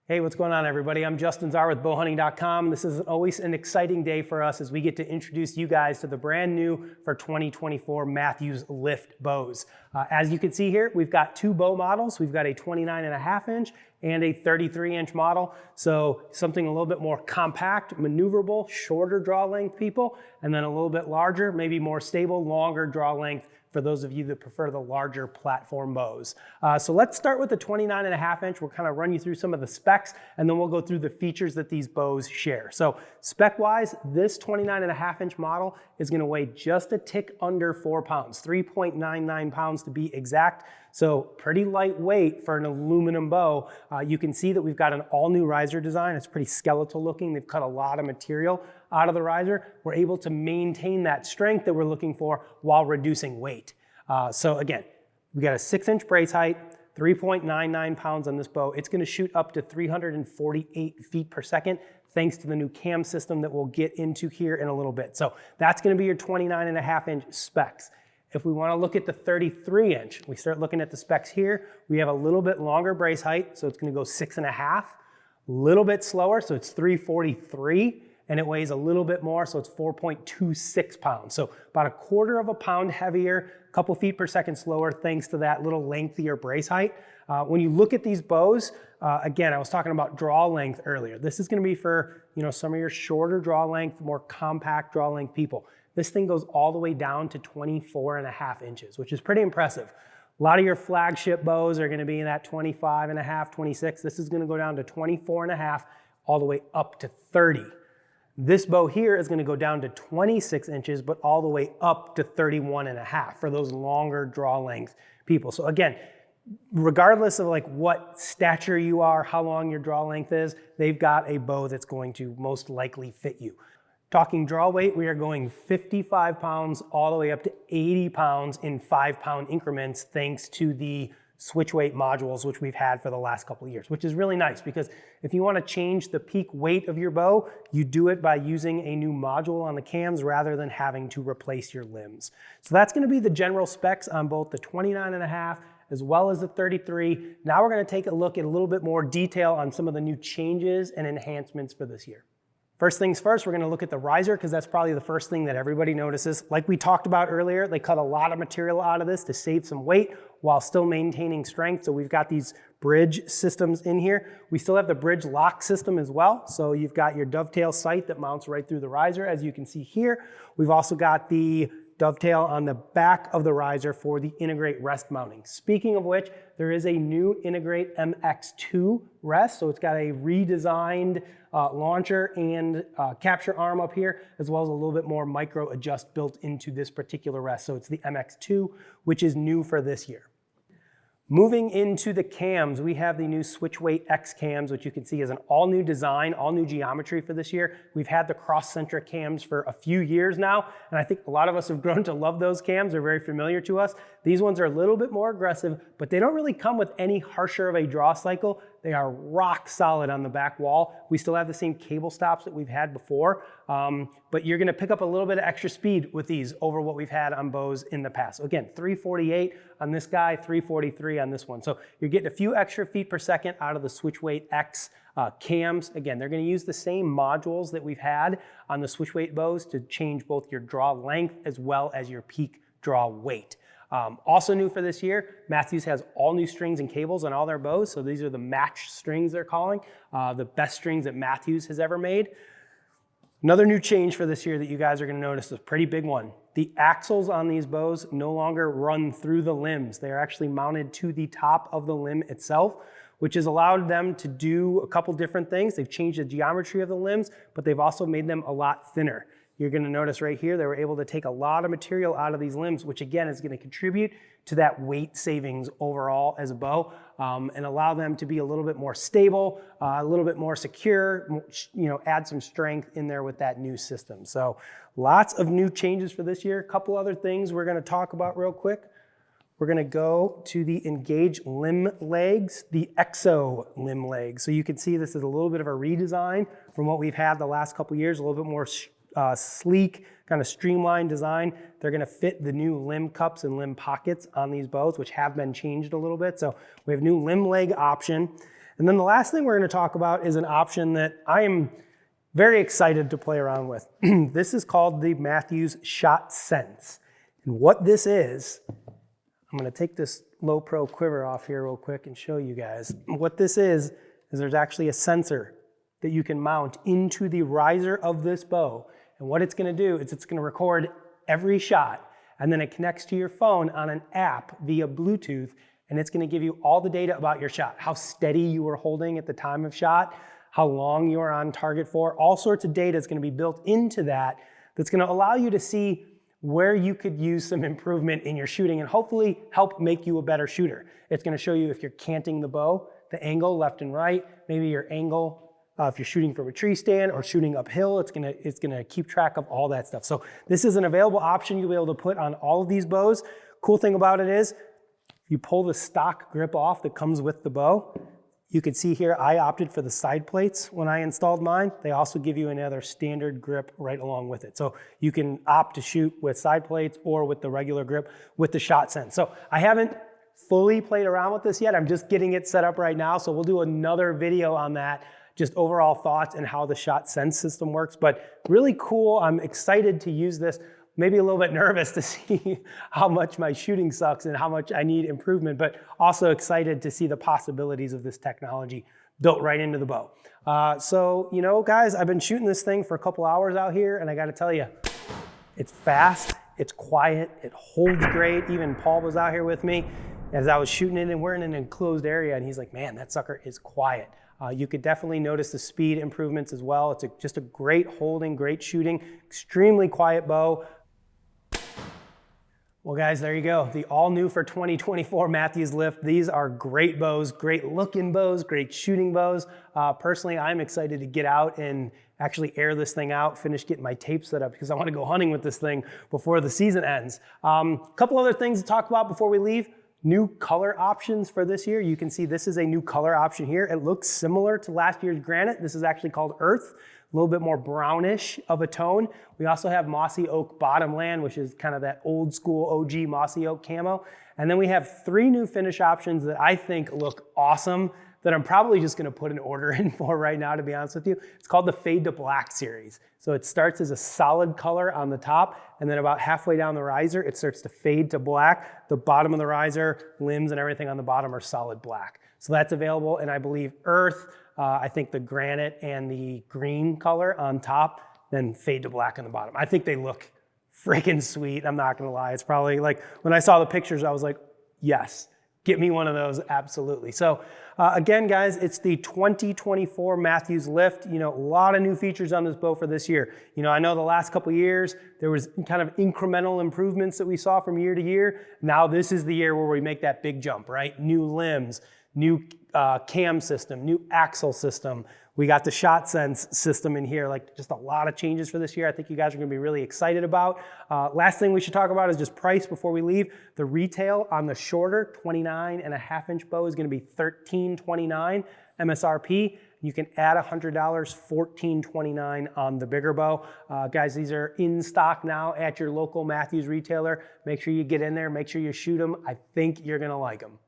Hey, what's going on, everybody? I'm Justin Czar with bowhunting.com. This is always an exciting day for us as we get to introduce you guys to the brand new for 2024 Mathews LIFT bows. As you can see here, we've got two bow models. We've got a 29.5 inch and a 33-inch model. So something a little bit more compact, maneuverable, shorter draw length people, and then a little bit larger, maybe more stable, longer draw length for those of you that prefer the larger platform bows. So let's start with the 29.5 inch. We'll kind of run you through some of the specs, and then we'll go through the features that these bows share. So spec-wise, this 29.5 inch model is gonna weigh just a tick under 4 pounds, 3.99 pounds to be exact. So pretty lightweight for an aluminum bow. You can see that we've got an all new riser design. It's pretty skeletal looking. They've cut a lot of material out of the riser. We're able to maintain that strength that we're looking for while reducing weight. So again, we got a 6-inch brace height, 3.99 pounds on this bow. It's gonna shoot up to 348 feet per second, thanks to the new cam system that we'll get into here in a little bit. So that's gonna be your 29.5 inch specs. If we want to look at the 33 inch, we start looking at the specs here. We have a little bit longer brace height, so it's going to go 6.5. A little bit slower, so it's 343, and it weighs a little bit more, so it's 4.26 pounds. So about 1/4 of a pound heavier, a couple feet per second slower, thanks to that little lengthier brace height. When you look at these bows, again, I was talking about draw length earlier. This is going to be for some of your shorter draw length, more compact draw length people. This thing goes all the way down to 24.5 inches, which is pretty impressive. A lot of your flagship bows are gonna be in that 25.5, 26. This is gonna go down to 24.5, all the way up to 30. This bow here is gonna go down to 26 inches, but all the way up to 31.5 for those longer draw length people. So again, regardless of like what stature you are, how long your draw length is, they've got a bow that's going to most likely fit you. Talking draw weight, we are going 55 pounds all the way up to 80 pounds in 5-pound increments, thanks to the switch weight modules, which we've had for the last couple of years, which is really nice because if you want to change the peak weight of your bow, you do it by using a new module on the cams rather than having to replace your limbs. So that's going to be the general specs on both the 29.5 as well as the 33. Now we're going to take a look at a little bit more detail on some of the new changes and enhancements for this year. First things first, we're gonna look at the riser because that's probably the first thing that everybody notices. Like we talked about earlier, they cut a lot of material out of this to save some weight while still maintaining strength. So we've got these bridge systems in here. We still have the bridge lock system as well. So you've got your dovetail sight that mounts right through the riser, as you can see here. We've also got the dovetail on the back of the riser for the Integrate rest mounting. Speaking of which, there is a new Integrate MX2 rest. So it's got a redesigned launcher and capture arm up here, as well as a little bit more micro adjust built into this particular rest. So it's the MX2, which is new for this year. Moving into the cams, we have the new Switch Weight X cams, which you can see is an all new design, all new geometry for this year. We've had the cross-centric cams for a few years now, and I think a lot of us have grown to love those cams. They're very familiar to us. These ones are a little bit more aggressive, but they don't really come with any harsher of a draw cycle. They are rock solid on the back wall. We still have the same cable stops that we've had before, but you're gonna pick up a little bit of extra speed with these over what we've had on bows in the past. So again, 348 on this guy, 343 on this one. So you're getting a few extra feet per second out of the Switch Weight X cams. Again, they're gonna use the same modules that we've had on the Switch Weight bows to change both your draw length as well as your peak draw weight. Also new for this year, Mathews has all new strings and cables on all their bows. So these are the match strings they're calling, the best strings that Mathews has ever made. Another new change for this year that you guys are gonna notice is a pretty big one. The axles on these bows no longer run through the limbs. They are actually mounted to the top of the limb itself, which has allowed them to do a couple different things. They've changed the geometry of the limbs, but they've also made them a lot thinner. You're gonna notice right here, they were able to take a lot of material out of these limbs, which again is gonna contribute to that weight savings overall as a bow, and allow them to be a little bit more stable, a little bit more secure, add some strength in there with that new system. So lots of new changes for this year. A couple other things we're gonna talk about real quick. We're gonna go to the Engage limb legs, the EXO limb legs. So you can see this is a little bit of a redesign from what we've had the last couple years, a little bit more sleek, kind of streamlined design. They're gonna fit the new limb cups and limb pockets on these bows, which have been changed a little bit. So we have new limb leg option. And then the last thing we're going to talk about is an option that I am very excited to play around with. This is called the Mathews Shot Sense. And what this is, I'm going to take this low pro quiver off here real quick and show you guys. What this is there's actually a sensor that you can mount into the riser of this bow. And what it's going to do is it's going to record every shot, and then it connects to your phone on an app via Bluetooth, and it's going to give you all the data about your shot, how steady you were holding at the time of shot, how long you are on target for. All sorts of data is going to be built into that that's going to allow you to see where you could use some improvement in your shooting and hopefully help make you a better shooter. It's going to show you if you're canting the bow, the angle left and right, maybe your angle if you're shooting from a tree stand or shooting uphill. It's gonna keep track of all that stuff. So this is an available option you'll be able to put on all of these bows. Cool thing about it is you pull the stock grip off that comes with the bow. You can see here I opted for the side plates when I installed mine. They also give you another standard grip right along with it. So you can opt to shoot with side plates or with the regular grip with the Shot Sense. So I haven't fully played around with this yet. I'm just getting it set up right now. So we'll do another video on that, just overall thoughts and how the Shot Sense system works. But really cool. I'm excited to use this. Maybe a little bit nervous to see how much my shooting sucks and how much I need improvement, but also excited to see the possibilities of this technology built right into the bow. So, you know, guys, I've been shooting this thing for a couple hours out here, and I got to tell you, it's fast, it's quiet, it holds great. Even Paul was out here with me as I was shooting it, and we're in an enclosed area, and he's like, man, that sucker is quiet. You could definitely notice the speed improvements as well. It's just a great holding, great shooting, extremely quiet bow. Well, guys, there you go. The all new for 2024 Mathews LIFT. These are great bows, great looking bows, great shooting bows. Personally, I'm excited to get out and actually air this thing out, finish getting my tape set up because I want to go hunting with this thing before the season ends. A couple other things to talk about before we leave. New color options for this year. You can see this is a new color option here. It looks similar to last year's granite. This is actually called Earth, a little bit more brownish of a tone. We also have Mossy Oak Bottomland, which is kind of that old school OG Mossy Oak camo. And then we have 3 new finish options that I think look awesome that I'm probably just gonna put an order in for right now, to be honest with you. It's called the Fade to Black series. So it starts as a solid color on the top, and then about halfway down the riser, it starts to fade to black. The bottom of the riser, limbs and everything on the bottom are solid black. So that's available, and I believe Earth, I think the granite and the green color on top, then fade to black on the bottom. I think they look freaking sweet, I'm not gonna lie. It's probably like, when I saw the pictures, I was like, yes. Get me one of those, absolutely. So again, guys, it's the 2024 Mathews LIFT. You know, a lot of new features on this bow for this year. You know, I know the last couple of years, there was kind of incremental improvements that we saw from year to year. Now this is the year where we make that big jump, right? New limbs, new cam system, new axle system. We got the Shot Sense system in here, like just a lot of changes for this year. I think you guys are gonna be really excited about. Last thing we should talk about is just price before we leave. The retail on the shorter 29.5-inch bow is gonna be $1329 MSRP. You can add $100, $1429 on the bigger bow. Guys, these are in stock now at your local Mathews retailer. Make sure you get in there, make sure you shoot them. I think you're gonna like them.